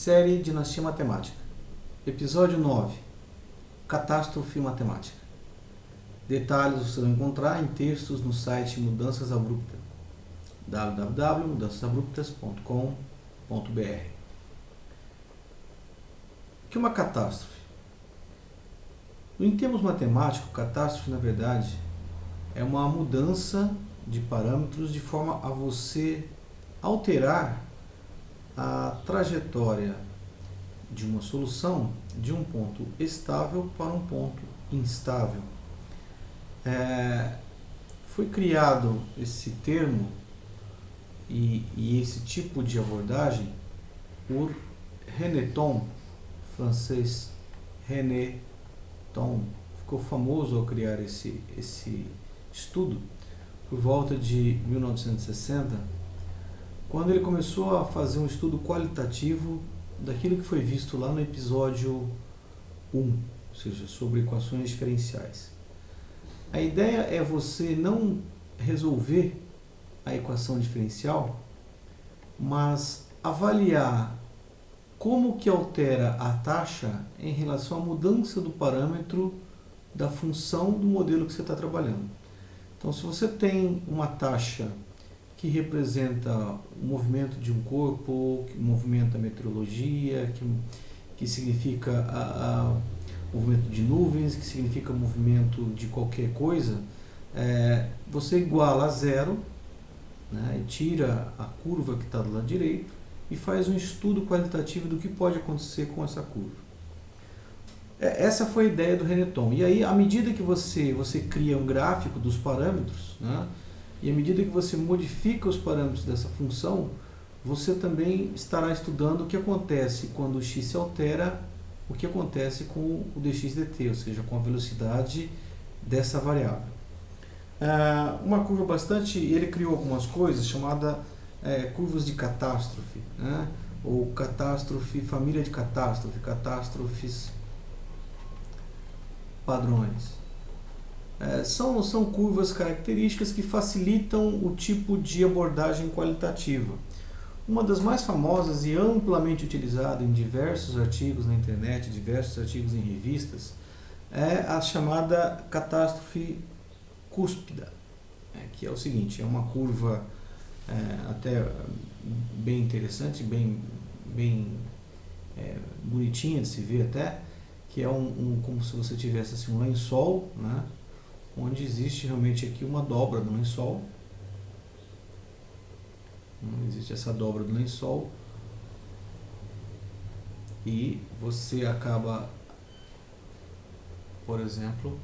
Série Dinastia Matemática. Episódio 9. Catástrofe Matemática. Detalhes você vai encontrar em textos no site Mudanças Abruptas. www.mudançasabruptas.com.br. O que é uma catástrofe? Em termos matemáticos, catástrofe, na verdade, é uma mudança de parâmetros de forma a você alterar a trajetória de uma solução de um ponto estável para um ponto instável. Foi criado esse termo e esse tipo de abordagem por René Thom, francês René Thom. Ficou famoso ao criar esse estudo por volta de 1960, quando ele começou a fazer um estudo qualitativo daquilo que foi visto lá no episódio 1, ou seja, sobre equações diferenciais. A ideia é você não resolver a equação diferencial, mas avaliar como que altera a taxa em relação à mudança do parâmetro da função do modelo que você está trabalhando. Então, se você tem uma taxa que representa o movimento de um corpo, que movimenta a meteorologia, que significa o movimento de nuvens, que significa o movimento de qualquer coisa, você iguala a zero, né, e tira a curva que está do lado direito e faz um estudo qualitativo do que pode acontecer com essa curva. Essa foi a ideia do René Thom. E aí, à medida que você cria um gráfico dos parâmetros, né, e à medida que você modifica os parâmetros dessa função, você também estará estudando o que acontece quando o x se altera, o que acontece com o dx dt, ou seja, com a velocidade dessa variável. Uma curva bastante... Ele criou algumas coisas chamadas curvas de catástrofe, né, ou catástrofe, família de catástrofe, catástrofes padrões. São curvas características que facilitam o tipo de abordagem qualitativa. Uma das mais famosas e amplamente utilizada em diversos artigos na internet, diversos artigos em revistas, é a chamada catástrofe cúspida, que é o seguinte: é uma curva até bem interessante, bem bonitinha de se ver até, que é como se você tivesse assim, um lençol, né, onde existe realmente aqui uma dobra do lençol. Existe essa dobra do lençol e você acaba, por exemplo,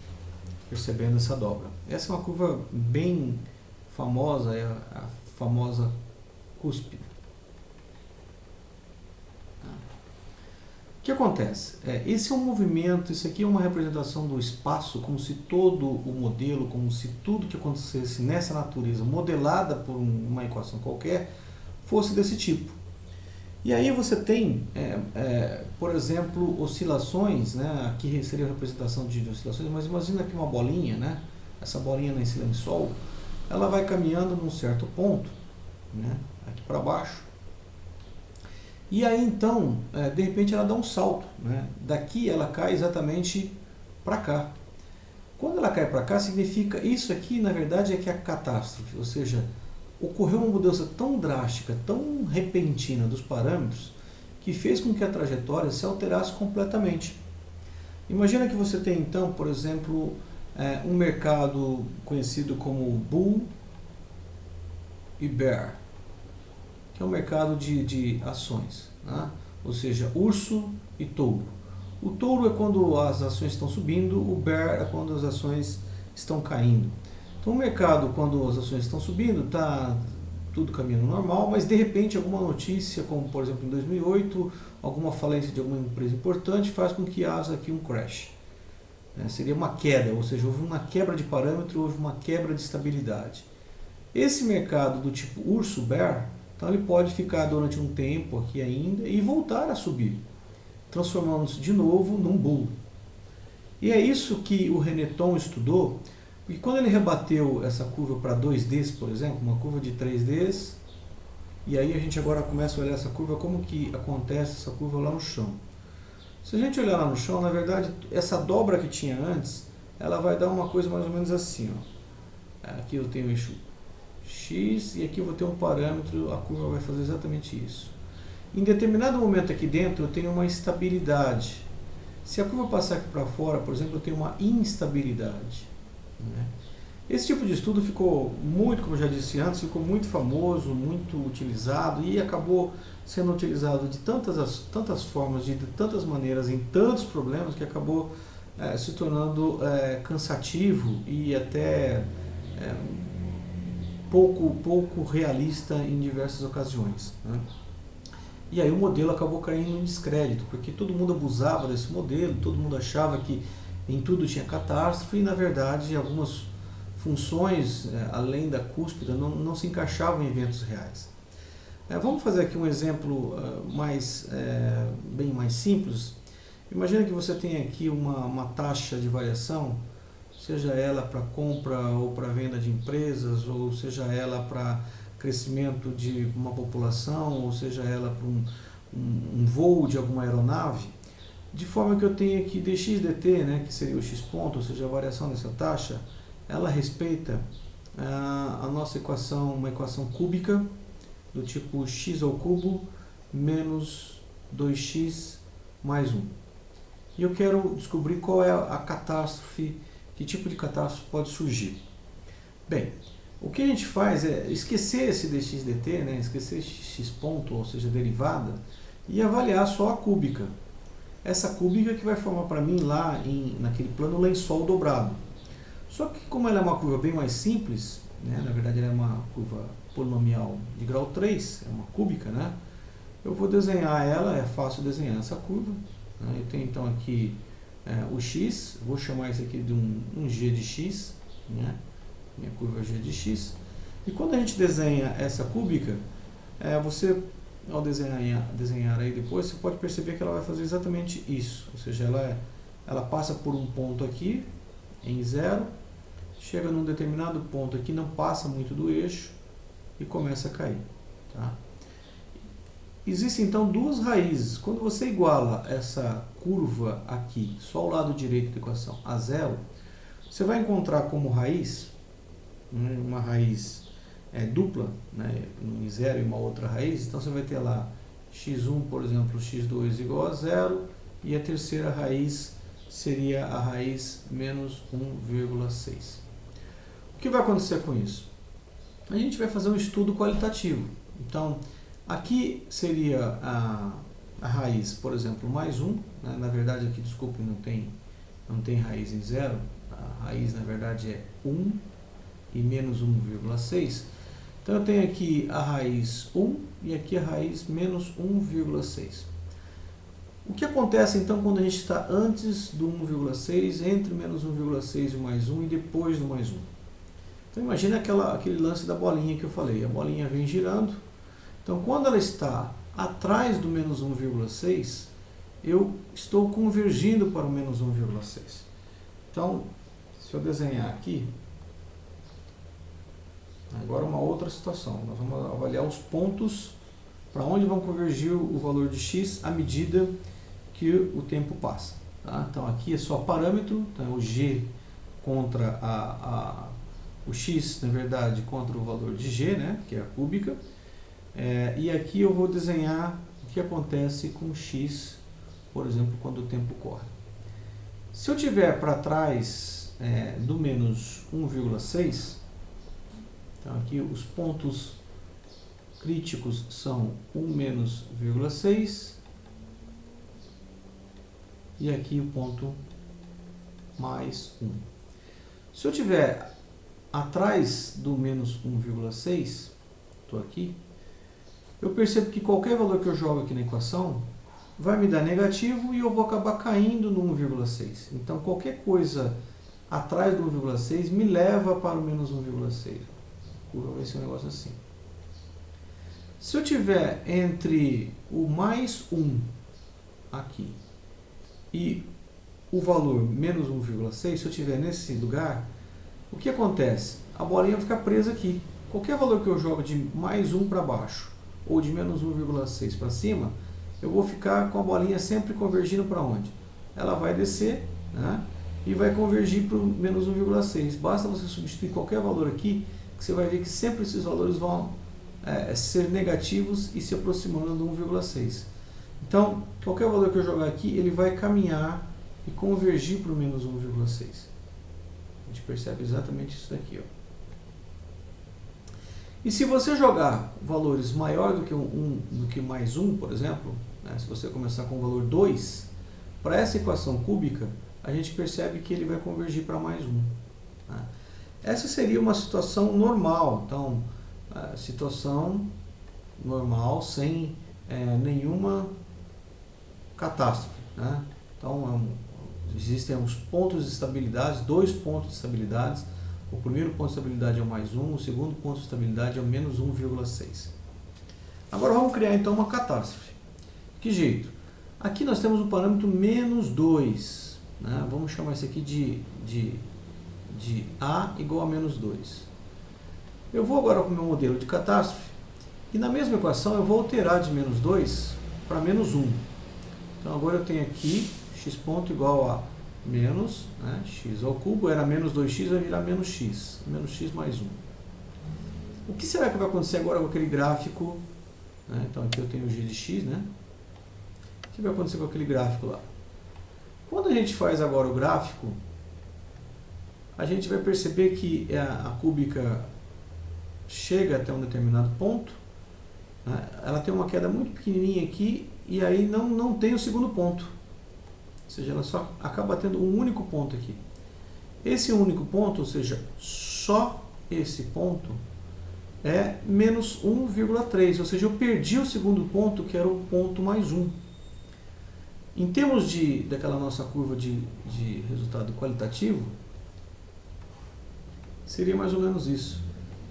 percebendo essa dobra. Essa é uma curva bem famosa, é a famosa cúspide. O que acontece? Esse é um movimento, isso aqui é uma representação do espaço, como se todo o modelo, como se tudo que acontecesse nessa natureza, modelada por uma equação qualquer, fosse desse tipo. E aí você tem, por exemplo, oscilações, né? Aqui seria a representação de oscilações, mas imagina aqui uma bolinha, né? Essa bolinha nesse lençol, ela vai caminhando num certo ponto, né? Aqui para baixo. E aí então, de repente ela dá um salto, né? Daqui ela cai exatamente para cá. Quando ela cai para cá, significa, isso aqui na verdade é que é a catástrofe, ou seja, ocorreu uma mudança tão drástica, tão repentina dos parâmetros, que fez com que a trajetória se alterasse completamente. Imagina que você tem então, por exemplo, um mercado conhecido como Bull e Bear, que é um mercado de ações, né? Ou seja, urso e touro. O touro é quando as ações estão subindo, o bear é quando as ações estão caindo. Então o mercado, quando as ações estão subindo, está tudo caminhando normal, mas de repente alguma notícia, como por exemplo em 2008, alguma falência de alguma empresa importante faz com que haja aqui um crash. Seria uma queda, ou seja, houve uma quebra de parâmetro, houve uma quebra de estabilidade. Esse mercado do tipo urso-bear, então ele pode ficar durante um tempo aqui ainda e voltar a subir, transformando-se de novo num bull. E é isso que o René Thom estudou, e quando ele rebateu essa curva para 2Ds, por exemplo, uma curva de 3Ds, E aí a gente agora começa a olhar essa curva, como que acontece essa curva lá no chão. Se a gente olhar lá no chão, na verdade, essa dobra que tinha antes, ela vai dar uma coisa mais ou menos assim, ó. Aqui eu tenho o eixo X e aqui eu vou ter um parâmetro, a curva vai fazer exatamente isso. Em determinado momento aqui dentro eu tenho uma estabilidade. Se a curva passar aqui para fora, por exemplo, eu tenho uma instabilidade, né? Esse tipo de estudo ficou muito, como eu já disse antes, ficou muito famoso, muito utilizado e acabou sendo utilizado de tantas formas, de tantas maneiras, em tantos problemas, que acabou se tornando cansativo e até pouco realista em diversas ocasiões, né? E aí o modelo acabou caindo em descrédito, porque todo mundo abusava desse modelo, todo mundo achava que em tudo tinha catástrofe e, na verdade, algumas funções, além da cúspide, não se encaixavam em eventos reais. Vamos fazer aqui um exemplo bem mais simples. Imagina que você tem aqui uma taxa de variação, seja ela para compra ou para venda de empresas, ou seja ela para crescimento de uma população, ou seja ela para um voo de alguma aeronave, de forma que eu tenho aqui dx dt, né, que seria o x ponto, ou seja, a variação dessa taxa, ela respeita a nossa equação, uma equação cúbica, do tipo x ao cubo menos 2x mais 1. E eu quero descobrir qual é a catástrofe, que tipo de catástrofe pode surgir. Bem, o que a gente faz é esquecer esse dx dt, né, esquecer esse x ponto, ou seja, derivada, e avaliar só a cúbica. Essa cúbica que vai formar para mim lá naquele plano lençol dobrado. Só que como ela é uma curva bem mais simples, né, na verdade ela é uma curva polinomial de grau 3, é uma cúbica, né, eu vou desenhar ela, é fácil desenhar essa curva, né, eu tenho então aqui o x, vou chamar isso aqui de um g de x, né, minha curva é g de x, e quando a gente desenha essa cúbica, você, ao desenhar aí depois, você pode perceber que ela vai fazer exatamente isso, ou seja, ela passa por um ponto aqui, em 0, chega num determinado ponto aqui, não passa muito do eixo e começa a cair, tá? Existem então duas raízes. Quando você iguala essa curva aqui, só o lado direito da equação, a 0, você vai encontrar como raiz, uma raiz dupla, né, em 0 e uma outra raiz, então você vai ter lá x1, por exemplo, x2 igual a 0, e a terceira raiz seria a raiz menos 1,6. O que vai acontecer com isso? A gente vai fazer um estudo qualitativo. Então, aqui seria a raiz, por exemplo, mais 1. Né? Na verdade, aqui, desculpe, não tem raiz em 0. A raiz, na verdade, é 1 e menos 1,6. Então, eu tenho aqui a raiz 1 e aqui a raiz menos 1,6. O que acontece então quando a gente está antes do 1,6, entre menos 1,6 e o mais 1 e depois do mais 1? Então imagina aquele lance da bolinha que eu falei, a bolinha vem girando, então quando ela está atrás do menos 1,6, eu estou convergindo para o menos 1,6. Então, se eu desenhar aqui, agora uma outra situação, nós vamos avaliar os pontos para onde vão convergir o valor de x à medida que o tempo passa. Tá? Então aqui é só parâmetro, então o g contra o x, na verdade, contra o valor de g, né, que é a cúbica. E aqui eu vou desenhar o que acontece com x, por exemplo, quando o tempo corre. Se eu tiver para trás do menos 1,6, então aqui os pontos críticos são 1 menos 0,6 e aqui o ponto mais 1. Se eu tiver atrás do menos 1,6, estou aqui, eu percebo que qualquer valor que eu jogo aqui na equação vai me dar negativo e eu vou acabar caindo no 1,6. Então qualquer coisa atrás do 1,6 me leva para o menos 1,6. A curva vai ser um negócio assim. Se eu tiver entre o mais 1 aqui e o valor menos 1,6, se eu tiver nesse lugar, o que acontece? A bolinha fica presa aqui. Qualquer valor que eu jogo de mais 1 para baixo ou de menos 1,6 para cima, eu vou ficar com a bolinha sempre convergindo para onde? Ela vai descer, né, e vai convergir para o menos 1,6. Basta você substituir qualquer valor aqui, que você vai ver que sempre esses valores vão ser negativos e se aproximando do 1,6. Então, qualquer valor que eu jogar aqui, ele vai caminhar e convergir para o menos 1,6. A gente percebe exatamente isso daqui, ó. E se você jogar valores maior do que mais 1, por exemplo, né, se você começar com o valor 2, para essa equação cúbica, a gente percebe que ele vai convergir para mais 1. Tá? Essa seria uma situação normal. Então, situação normal, sem nenhuma catástrofe. Né? Então, existem uns pontos de estabilidade, 2 pontos de estabilidade. O primeiro ponto de estabilidade é o mais 1, o segundo ponto de estabilidade é o menos 1,6. Agora vamos criar então uma catástrofe. Que jeito? Aqui nós temos o parâmetro menos 2. Né? Vamos chamar isso aqui de A igual a menos 2. Eu vou agora para o meu modelo de catástrofe e na mesma equação eu vou alterar de menos 2 para menos 1. Então agora eu tenho aqui x ponto igual a menos, né, x ao cubo, era menos 2x, vai virar menos x mais 1. O que será que vai acontecer agora com aquele gráfico? Né? Então aqui eu tenho o g de x, né? O que vai acontecer com aquele gráfico lá? Quando a gente faz agora o gráfico, a gente vai perceber que a cúbica chega até um determinado ponto, né? Ela tem uma queda muito pequenininha aqui e aí não tem o segundo ponto. Ou seja, ela só acaba tendo um único ponto aqui. Esse único ponto, ou seja, só esse ponto, é menos 1,3. Ou seja, eu perdi o segundo ponto, que era o ponto mais 1. Em termos daquela nossa curva de resultado qualitativo, seria mais ou menos isso.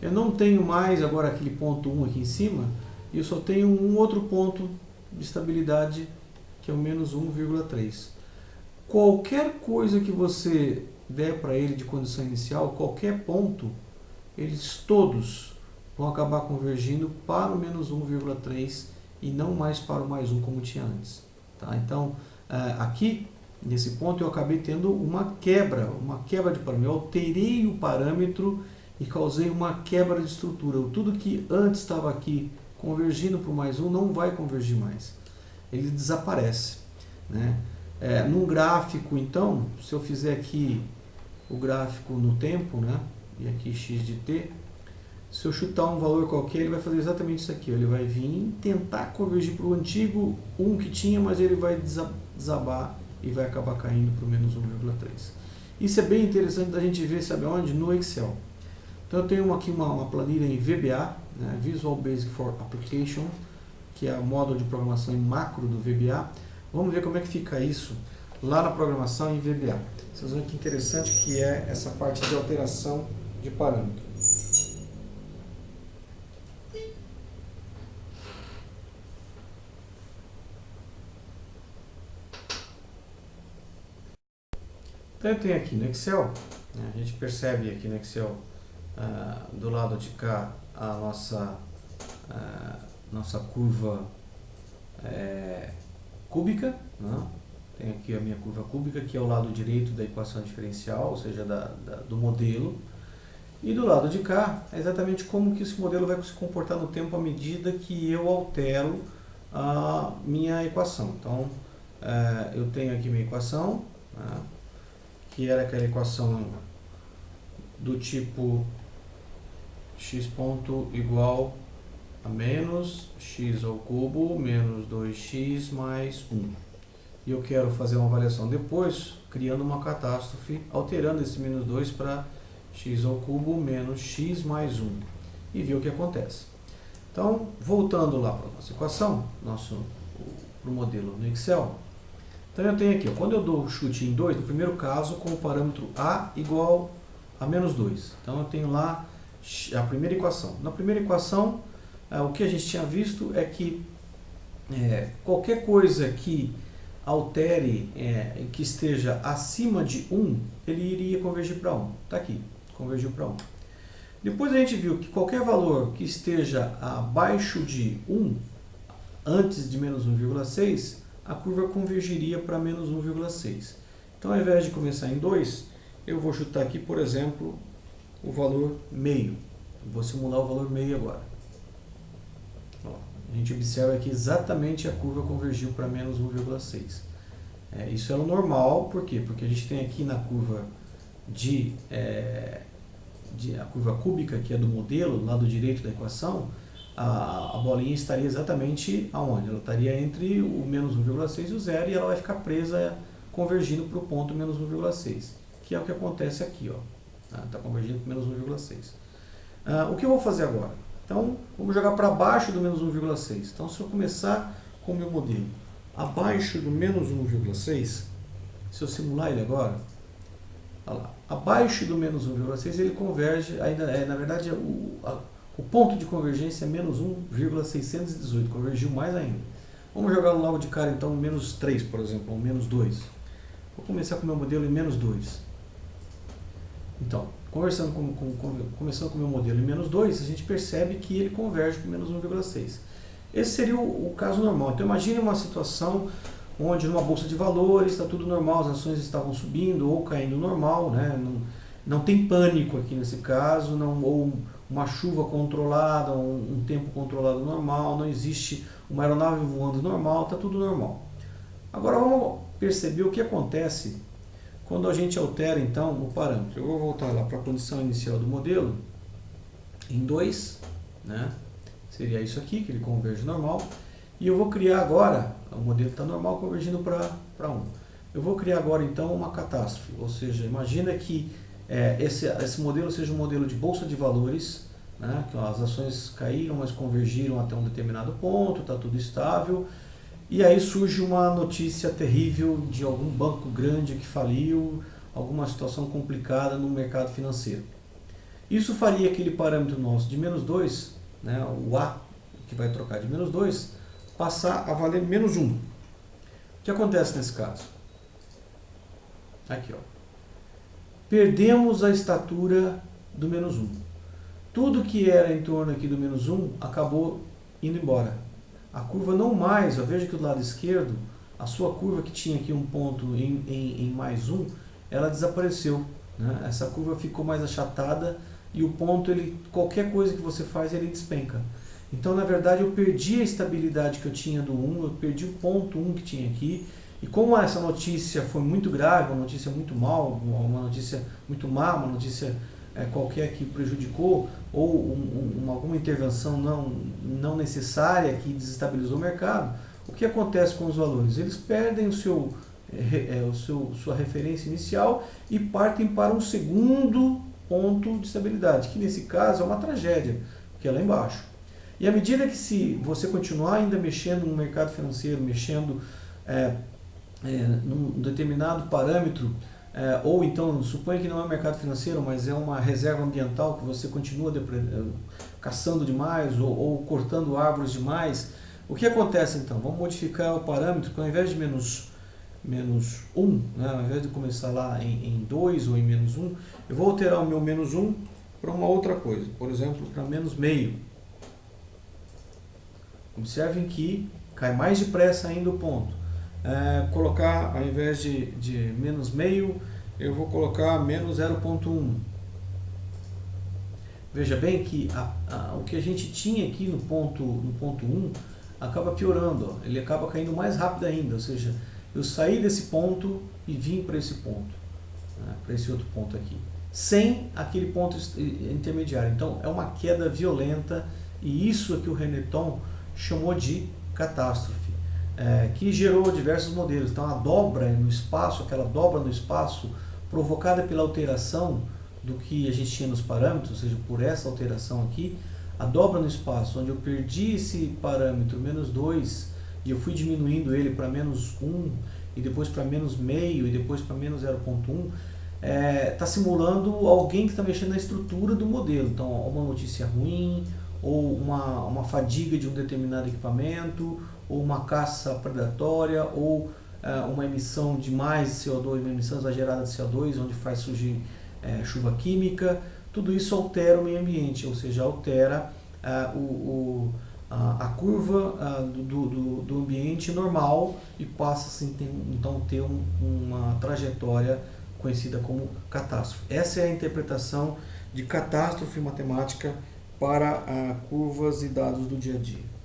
Eu não tenho mais agora aquele ponto 1 aqui em cima, e eu só tenho um outro ponto de estabilidade, que é o menos 1,3. Qualquer coisa que você der para ele de condição inicial, qualquer ponto, eles todos vão acabar convergindo para o menos 1,3 e não mais para o mais 1 como tinha antes. Tá? Então, aqui, nesse ponto, eu acabei tendo uma quebra de parâmetro. Eu alterei o parâmetro e causei uma quebra de estrutura. Tudo que antes estava aqui convergindo para o mais 1 não vai convergir mais. Ele desaparece. Né? Num gráfico, então, se eu fizer aqui o gráfico no tempo, né? E aqui x de t, se eu chutar um valor qualquer, ele vai fazer exatamente isso aqui. Ele vai vir tentar convergir para o antigo 1 que tinha, mas ele vai desabar e vai acabar caindo para o menos 1,3. Isso é bem interessante da gente ver, sabe onde? No Excel. Então eu tenho aqui uma planilha em VBA, né? Visual Basic for Application, que é o módulo de programação em macro do VBA. Vamos ver como é que fica isso lá na programação em VBA. Vocês vão ver que interessante que é essa parte de alteração de parâmetro. Então eu tenho aqui no Excel, né, a gente percebe aqui no Excel, do lado de cá, a nossa curva cúbica, né? Tem aqui a minha curva cúbica, que é o lado direito da equação diferencial, ou seja, do modelo. E do lado de cá, é exatamente como que esse modelo vai se comportar no tempo à medida que eu altero a minha equação. Então, eu tenho aqui minha equação, né, que era aquela equação do tipo x ponto igual a menos x ao cubo menos 2x mais 1. E eu quero fazer uma avaliação depois, criando uma catástrofe, alterando esse menos 2 para x ao cubo menos x mais 1. E ver o que acontece. Então, voltando lá para a nossa equação, para o modelo no Excel. Então eu tenho aqui, ó, quando eu dou chute em 2, no primeiro caso, com o parâmetro A igual a menos 2. Então eu tenho lá a primeira equação. Na primeira equação, o que a gente tinha visto é que qualquer coisa que altere, que esteja acima de 1, ele iria convergir para 1. Está aqui, convergiu para 1. Depois a gente viu que qualquer valor que esteja abaixo de 1, antes de menos 1,6, a curva convergiria para menos 1,6. Então, ao invés de começar em 2, eu vou chutar aqui, por exemplo, o valor meio. Vou simular o valor meio agora. Ó, a gente observa que exatamente a curva convergiu para menos 1,6. Isso é o normal, por quê? Porque a gente tem aqui na curva a curva cúbica, que é do modelo, lado direito da equação, a bolinha estaria exatamente aonde? Ela estaria entre o menos 1,6 e o zero, e ela vai ficar presa convergindo para o ponto menos 1,6, que é o que acontece aqui. Está convergindo para menos 1,6. O que eu vou fazer agora? Então, vamos jogar para baixo do menos 1,6. Então, se eu começar com o meu modelo abaixo do menos 1,6, se eu simular ele agora, olha lá, abaixo do menos 1,6 ele converge, ainda na verdade o ponto de convergência é menos 1,618, convergiu mais ainda. Vamos jogar logo de cara então menos 3, por exemplo, ou menos 2. Vou começar com o meu modelo em menos 2. Então, começando com o meu modelo em menos 2, a gente percebe que ele converge para menos 1,6. Esse seria o caso normal. Então imagine uma situação onde numa bolsa de valores está tudo normal, as ações estavam subindo ou caindo normal, né? Não tem pânico aqui nesse caso, ou uma chuva controlada, um tempo controlado normal, não existe uma aeronave voando normal, está tudo normal. Agora vamos perceber o que acontece quando a gente altera então o parâmetro. Eu vou voltar lá para a condição inicial do modelo, em 2, né? Seria isso aqui, que ele converge normal. E eu vou criar agora, o modelo está normal convergindo para 1. Eu vou criar agora então uma catástrofe, ou seja, imagina que esse modelo seja um modelo de bolsa de valores, né, que as ações caíram, mas convergiram até um determinado ponto, está tudo estável, e aí surge uma notícia terrível de algum banco grande que faliu, alguma situação complicada no mercado financeiro. Isso faria aquele parâmetro nosso de menos 2, né, o A, que vai trocar de menos 2, passar a valer menos 1. O que acontece nesse caso? Aqui, ó. Perdemos a estatura do menos 1. Tudo que era em torno aqui do menos 1 acabou indo embora. A curva não mais, ó, veja que do lado esquerdo, a sua curva que tinha aqui um ponto em mais 1, ela desapareceu, né? Essa curva ficou mais achatada e o ponto, qualquer coisa que você faz, ele despenca. Então, na verdade, eu perdi a estabilidade que eu tinha do 1, eu perdi o ponto 1 que tinha aqui. E como essa notícia foi muito grave, uma notícia muito mal, uma notícia muito má, uma notícia qualquer que prejudicou, ou alguma intervenção não necessária que desestabilizou o mercado, o que acontece com os valores? Eles perdem sua referência inicial e partem para um segundo ponto de estabilidade, que nesse caso é uma tragédia, porque é lá embaixo. E à medida que se você continuar ainda mexendo no mercado financeiro, mexendo num determinado parâmetro, ou então, suponha que não é um mercado financeiro, mas é uma reserva ambiental que você continua caçando demais ou cortando árvores demais, o que acontece então? Vamos modificar o parâmetro, que ao invés de menos 1, né, ao invés de começar lá em 2 ou em menos 1, eu vou alterar o meu menos 1 para uma outra coisa, por exemplo, para menos meio. Observem que cai mais depressa ainda o ponto. Colocar, ao invés de menos meio, eu vou colocar menos 0,1. Veja bem que o que a gente tinha aqui no ponto 1 acaba piorando, ó. Ele acaba caindo mais rápido ainda, ou seja, eu saí desse ponto e vim para esse ponto, né, para esse outro ponto aqui, sem aquele ponto intermediário. Então é uma queda violenta, e isso é que o Renéton chamou de catástrofe, que gerou diversos modelos. Então a dobra no espaço, aquela dobra no espaço provocada pela alteração do que a gente tinha nos parâmetros, ou seja, por essa alteração aqui, a dobra no espaço, onde eu perdi esse parâmetro menos 2 e eu fui diminuindo ele para menos 1 e depois para menos meio e depois para menos 0,1, está simulando alguém que está mexendo na estrutura do modelo. Então, uma notícia ruim, ou uma fadiga de um determinado equipamento, ou uma caça predatória, ou uma emissão de mais CO2, uma emissão exagerada de CO2, onde faz surgir chuva química. tudo isso altera o meio ambiente, ou seja, altera a curva do ambiente normal e passa assim, então a ter uma trajetória conhecida como catástrofe. Essa é a interpretação de catástrofe matemática para curvas e dados do dia a dia.